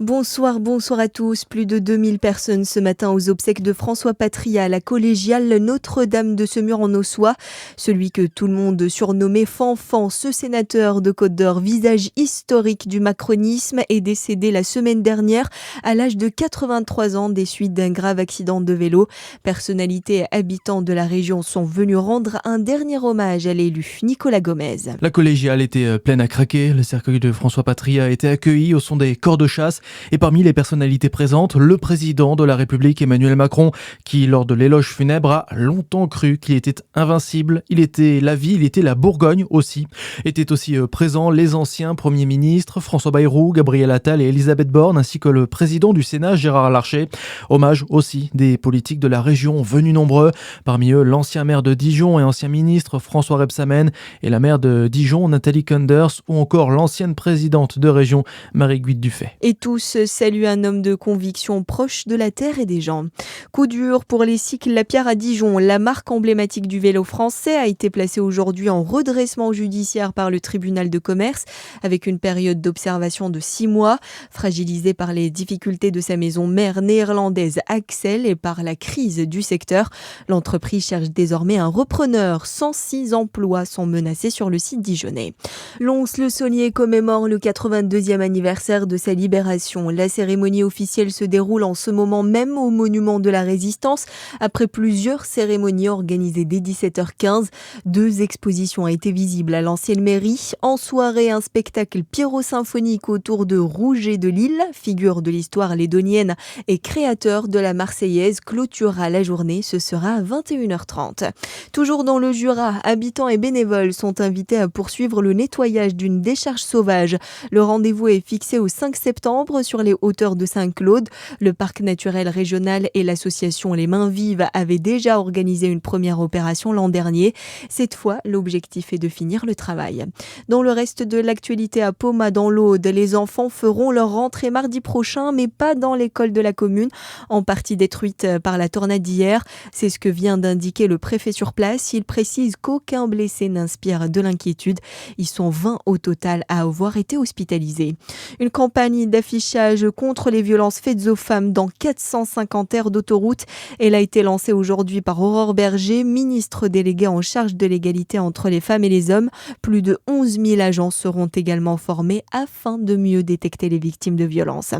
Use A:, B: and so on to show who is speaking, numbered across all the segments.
A: Bonsoir à tous. Plus de 2000 personnes ce matin aux obsèques de François Patria à la collégiale Notre-Dame de Semur en Ossois. Celui que tout le monde surnommait Fanfan, ce sénateur de Côte d'Or, visage historique du macronisme, est décédé la semaine dernière à l'âge de 83 ans des suites d'un grave accident de vélo. Personnalités et habitants de la région sont venus rendre un dernier hommage à l'élu Nicolas Gomez.
B: La collégiale était pleine à craquer. Le cercueil de François Patria a été accueilli au son des corps de chasse. Et parmi les personnalités présentes, le président de la République Emmanuel Macron, qui lors de l'éloge funèbre a longtemps cru qu'il était invincible. Il était la vie, il était la Bourgogne aussi. Étaient aussi présents les anciens premiers ministres, François Bayrou, Gabriel Attal et Elisabeth Borne, ainsi que le président du Sénat, Gérard Larcher. Hommage aussi des politiques de la région venus nombreux. Parmi eux, l'ancien maire de Dijon et ancien ministre François Rebsamen et la maire de Dijon, Nathalie Kunders, ou encore l'ancienne présidente de région, Marie-Guide Dufay.
A: Et tous saluent un homme de conviction proche de la terre et des gens. Coup dur pour les cycles Lapierre à Dijon. La marque emblématique du vélo français a été placée aujourd'hui en redressement judiciaire par le tribunal de commerce avec une période d'observation de 6 mois. Fragilisée par les difficultés de sa maison mère néerlandaise Axel et par la crise du secteur, l'entreprise cherche désormais un repreneur. 106 emplois sont menacés sur le site dijonnais. Lons-le-Saunier commémore le 82e anniversaire de sa libération. La cérémonie officielle se déroule en ce moment même au monument de la Résistance. Après plusieurs cérémonies organisées dès 17h15, 2 expositions ont été visibles à l'ancienne mairie. En soirée, un spectacle pyrosymphonique autour de Rouget de Lille, figure de l'histoire lédonienne et créateur de la Marseillaise, clôturera la journée. Ce sera à 21h30. Toujours dans le Jura, habitants et bénévoles sont invités à poursuivre le nettoyage d'une décharge sauvage. Le rendez-vous est fixé au 5 septembre sur les hauteurs de Saint-Claude. Le parc naturel régional et l'association Les Mains Vives avaient déjà organisé une première opération l'an dernier. Cette fois, l'objectif est de finir le travail. Dans le reste de l'actualité à Poma, dans l'Aude, les enfants feront leur rentrée mardi prochain, mais pas dans l'école de la commune, en partie détruite par la tornade d'hier. C'est ce que vient d'indiquer le préfet sur place. Il précise qu'aucun blessé n'inspire de l'inquiétude. Ils sont 20 au total à avoir été hospitalisés. Une campagne d'affichage contre les violences faites aux femmes dans 450 aires d'autoroute. Elle a été lancée aujourd'hui par Aurore Berger, ministre déléguée en charge de l'égalité entre les femmes et les hommes. Plus de 11 000 agents seront également formés afin de mieux détecter les victimes de violences.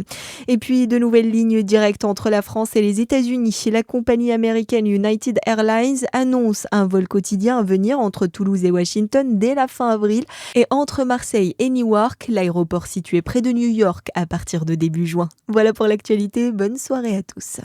A: Et puis, de nouvelles lignes directes entre la France et les États-Unis. La compagnie américaine United Airlines annonce un vol quotidien à venir entre Toulouse et Washington dès la fin avril et entre Marseille et Newark, l'aéroport situé près de New York, à partir de début juin. Voilà pour l'actualité, bonne soirée à tous.